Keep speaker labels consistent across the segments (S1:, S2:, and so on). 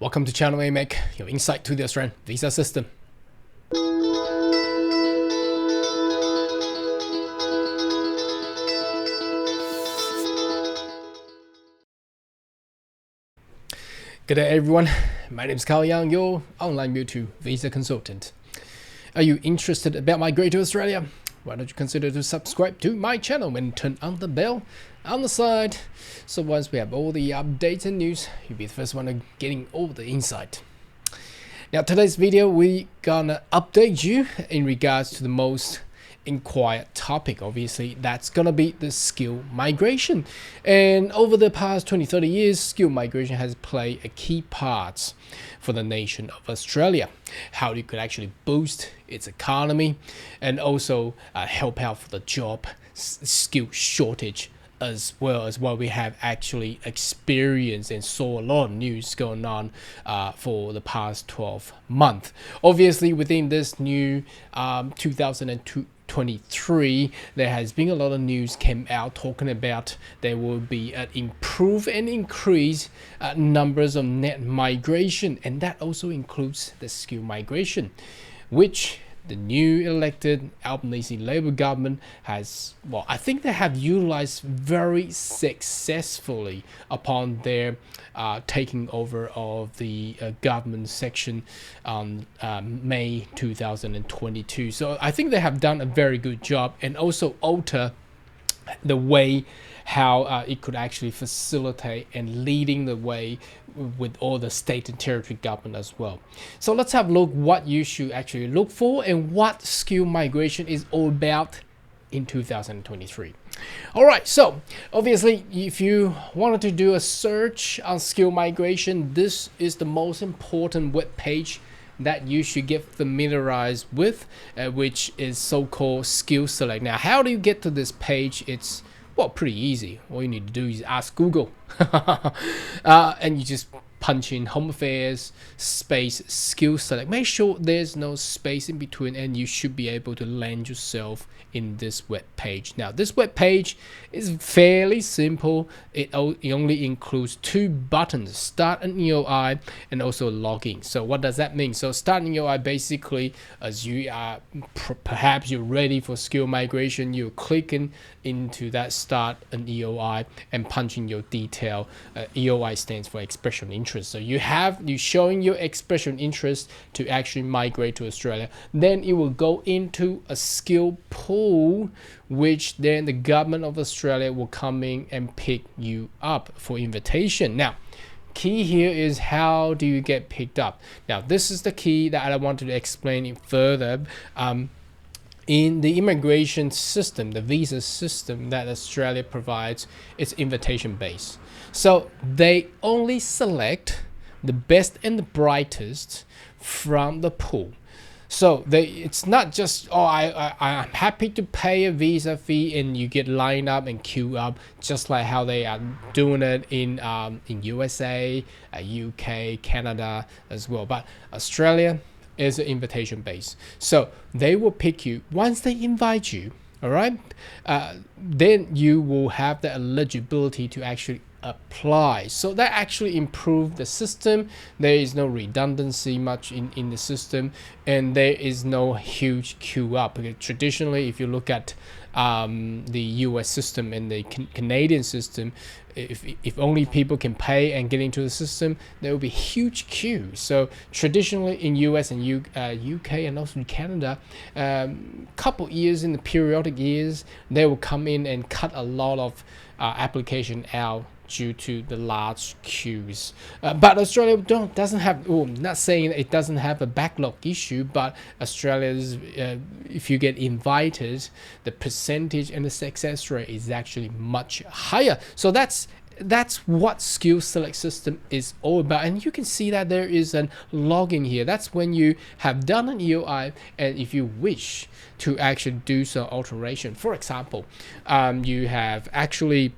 S1: Welcome to channel where we make your insight to the Australian visa system. Good day everyone, my name is Carl Young, your online YouTube visa consultant. Are you interested about migrating to Australia? Why don't you consider to subscribe to my channel and turn on the bell on the side, so once we have all the updates and news, you'll be the first one to getting all the insight. Now today's video we gonna update you in regards to the most inquired topic. Obviously that's gonna be the skill migration, and over the past 20-30 years skill migration has played a key part for the nation of Australia, how it could actually boost its economy and also help out for the job skill shortage, as well as what we have actually experienced and saw a lot of news going on for the past 12 months. Obviously within this new 2023 there has been a lot of news came out talking about there will be an improved and increased numbers of net migration, and that also includes the skill migration, which the new elected Albanese Labour government has, well, I think they have utilized very successfully upon their taking over of the government section on May 2022. So I think they have done a very good job and also alter the way how it could actually facilitate and leading the way with all the state and territory government as well. So let's have a look what you should actually look for and what skill migration is all about in 2023. All right, so obviously if you wanted to do a search on skill migration, this is the most important web page that you should get familiarized with, which is so-called SkillSelect. Now how do you get to this page? It's, well, pretty easy. All you need to do is ask Google and you just punch in Home Affairs space SkillSelect. Make sure there's no space in between and you should be able to land yourself in this web page. Now this web page is fairly simple. It only includes two buttons: start an EOI and also login. So what does that mean? So start an EOI, basically as you are perhaps you're ready for skill migration, you're clicking into that start an EOI and punching your detail. EOI stands for expression interest. So you showing your expression interest to actually migrate to Australia. Then it will go into a skill pool, which then the government of Australia will come in and pick you up for invitation. Now key here is how do you get picked up. Now this is the key that I wanted to explain it further. In the immigration system, the visa system that Australia provides, it's invitation based. So they only select the best and the brightest from the pool. So it's not just, oh, I'm happy to pay a visa fee and you get lined up and queue up, just like how they are doing it in USA, UK, Canada as well. But Australia is an invitation base. So they will pick you once they invite you. All right, then you will have the eligibility to actually apply. So that actually improved the system. There is no redundancy much in the system, and there is no huge queue up. Because traditionally, if you look at the US system and the Canadian system, if only people can pay and get into the system, there will be huge queues. So traditionally in US and UK and also in Canada, couple years in the periodic years, they will come in and cut a lot of application out due to the large queues. But Australia doesn't have, well, not saying it doesn't have a backlog issue, but Australia's, if you get invited, the percentage and the success rate is actually much higher. So that's what SkillSelect system is all about. And you can see that there is a login here. That's when you have done an EOI, and if you wish to actually do some alteration. For example, you have actually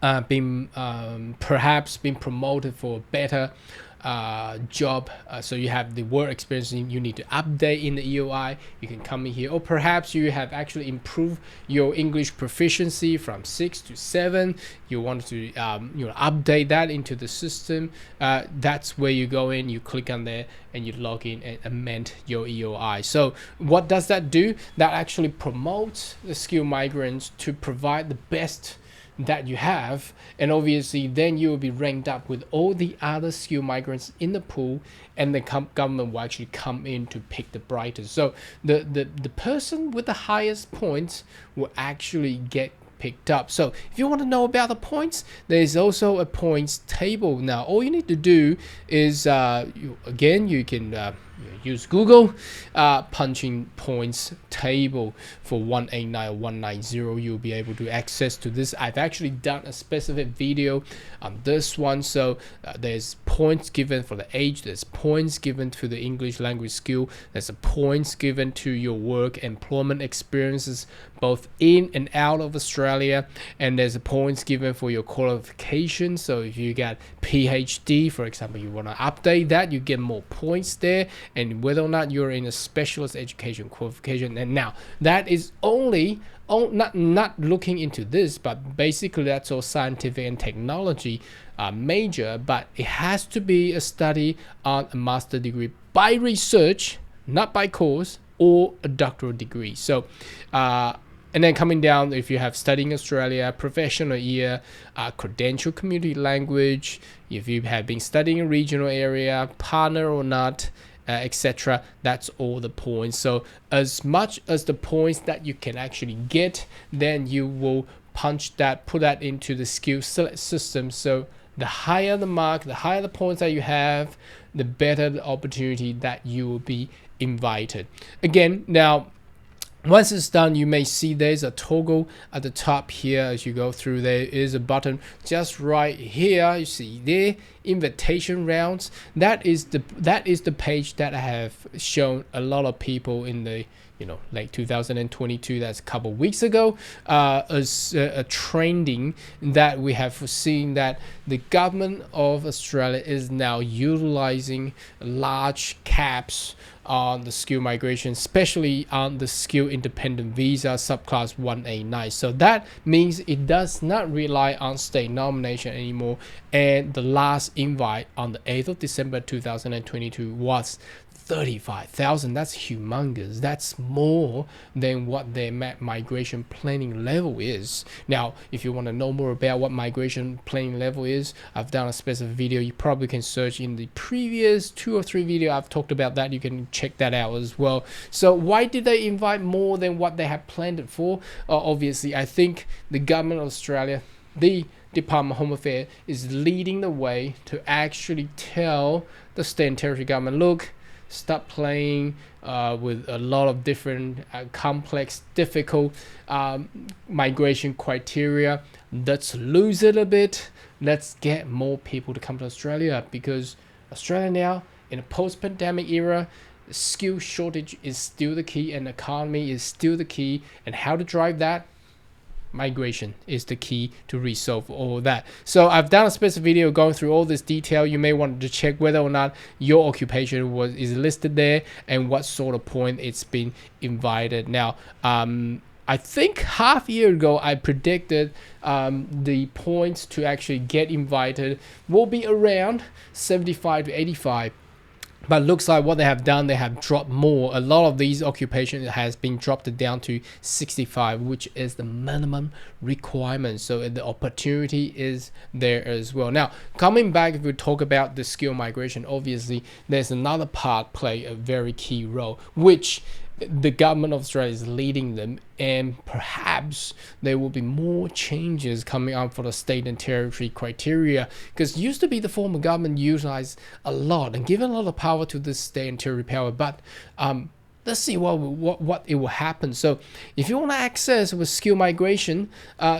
S1: perhaps been promoted for a better job, so you have the work experience you need to update in the EOI, you can come in here. Or perhaps you have actually improved your English proficiency from 6 to 7, you want to update that into the system. That's where you go in, you click on there and you log in and amend your EOI. So what does that do? That actually promotes the skilled migrants to provide the best that you have, and obviously then you will be ranked up with all the other skilled migrants in the pool, and the government will actually come in to pick the brightest. So the person with the highest points will actually get picked up. So if you want to know about the points, there's also a points table. Now all you need to do is you can use Google, punching points table for 189 or 190, you'll be able to access to this. I've actually done a specific video on this one. So there's points given for the age, there's points given to the English language skill, there's a points given to your work employment experiences both in and out of Australia, and there's a points given for your qualification. So if you got PhD, for example, you want to update that, you get more points there, and whether or not you're in a specialist education qualification. And now that is only not looking into this, but basically that's all scientific and technology major, but it has to be a study on a master degree by research, not by course, or a doctoral degree. So and then coming down, if you have studying Australia, professional year, credential community language, if you have been studying a regional area, partner or not, etc. That's all the points. So as much as the points that you can actually get, then you will put that into the SkillSelect system. So the higher the mark, the higher the points that you have, the better the opportunity that you will be invited. Again, now once it's done, you may see there's a toggle at the top here. As you go through, there is a button just right here. You see there, invitation rounds. That is the page that I have shown a lot of people in the late 2022, that's a couple weeks ago, as a trending that we have seen that the government of Australia is now utilizing large caps on the skill migration, especially on the skill independent visa subclass 189. So that means it does not rely on state nomination anymore, and the last invite on the 8th of December 2022 was 35,000. That's humongous. That's more than what their migration planning level is. Now, if you want to know more about what migration planning level is, I've done a specific video. You probably can search in the previous 2 or 3 videos. I've talked about that. You can check that out as well. So why did they invite more than what they had planned it for? Obviously, I think the government of Australia, the Department of Home Affairs, is leading the way to actually tell the state and territory government, look, stop playing with a lot of different complex, difficult migration criteria. Let's lose it a bit. Let's get more people to come to Australia, because Australia now, in a post-pandemic era, skill shortage is still the key, and economy is still the key. And how to drive that? Migration is the key to resolve all that. So I've done a specific video going through all this detail. You may want to check whether or not your occupation is listed there and what sort of point it's been invited. Now I think half a year ago I predicted the points to actually get invited will be around 75 to 85. But looks like what they have done, they have dropped more. A lot of these occupations has been dropped down to 65, which is the minimum requirement. So the opportunity is there as well. Now, coming back, if we talk about the skill migration, obviously there's another part play a very key role, which the government of Australia is leading them, and perhaps there will be more changes coming up for the state and territory criteria, because used to be the former government utilized a lot and given a lot of power to the state and territory power, but the let's see what it will happen. So if you want to access with skill migration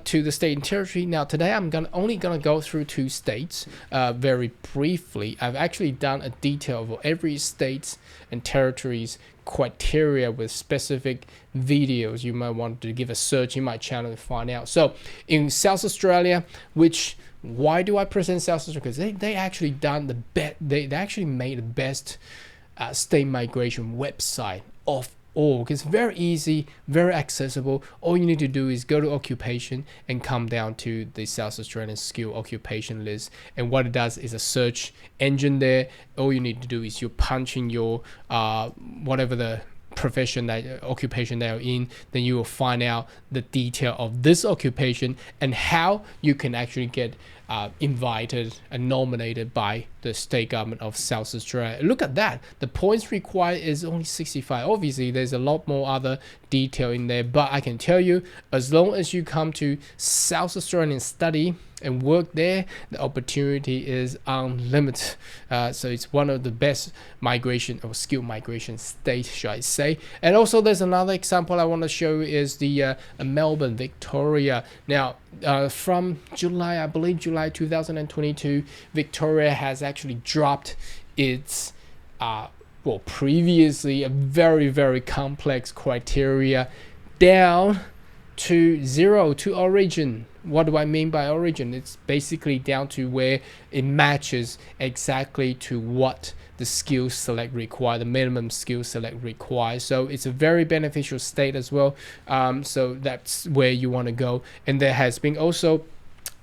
S1: to the state and territory, now today I'm only gonna go through 2 states very briefly. I've actually done a detail for every state and territories criteria with specific videos. You might want to give a search in my channel to find out. So in South Australia, why do I present South Australia? Because they actually done the best. They actually made the best state migration website of all. It's very easy, very accessible. All you need to do is go to occupation and come down to the South Australian skill occupation list. And what it does is a search engine there. All you need to do is you punch in your whatever the profession occupation that you're in, then you will find out the detail of this occupation and how you can actually get invited and nominated by the state government of South Australia. Look at that, the points required is only 65. Obviously there's a lot more other detail in there, but I can tell you, as long as you come to South Australia and study and work there, the opportunity is unlimited. So it's one of the best migration or skill migration states, should I say. And also there's another example I want to show you is the Melbourne, Victoria. Now from July, I believe July 2022, Victoria has actually dropped its previously a very complex criteria down to 0, to origin. What do I mean by origin? It's basically down to where it matches exactly to what the SkillSelect require, the minimum SkillSelect requires. So it's a very beneficial state as well. So that's where you want to go. And there has been also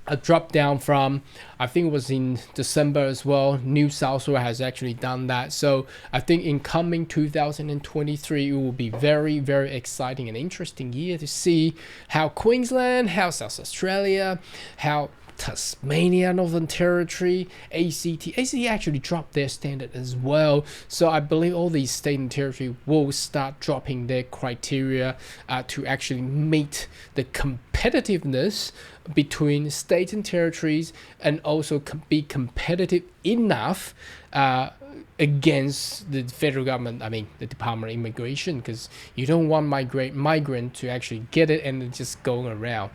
S1: a drop down from, I think it was in December as well. New South Wales has actually done that. So I think in coming 2023, it will be very exciting and interesting year to see how Queensland, how South Australia, how Tasmania, Northern Territory, ACT actually dropped their standard as well. So I believe all these state and territory will start dropping their criteria to actually meet the competitiveness between states and territories, and also be competitive enough against the federal government, I mean the Department of Immigration, because you don't want migrant to actually get it and just going around.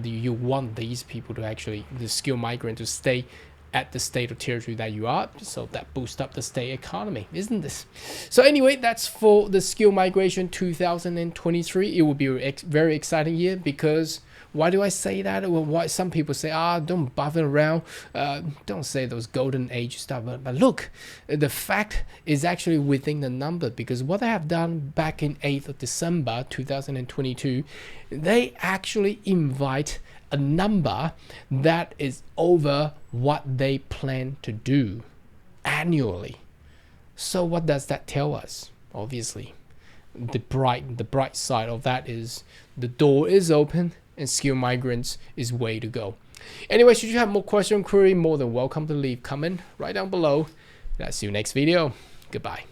S1: You want these people to actually, the skilled migrant, to stay at the state or territory that you are, so that boosts up the state economy, isn't this? So anyway, that's for the skill migration 2023. It will be a very exciting year, because why do I say that? Well, why some people say, don't bother around, don't say those golden age stuff. But look, the fact is actually within the number, because what they have done back in 8th of December 2022, they actually invite a number that is over what they plan to do annually. So what does that tell us? Obviously, the bright side of that is the door is open, and skilled migrants is way to go. Anyway, should you have more question or query, more than welcome to leave comment right down below. And I'll see you next video. Goodbye.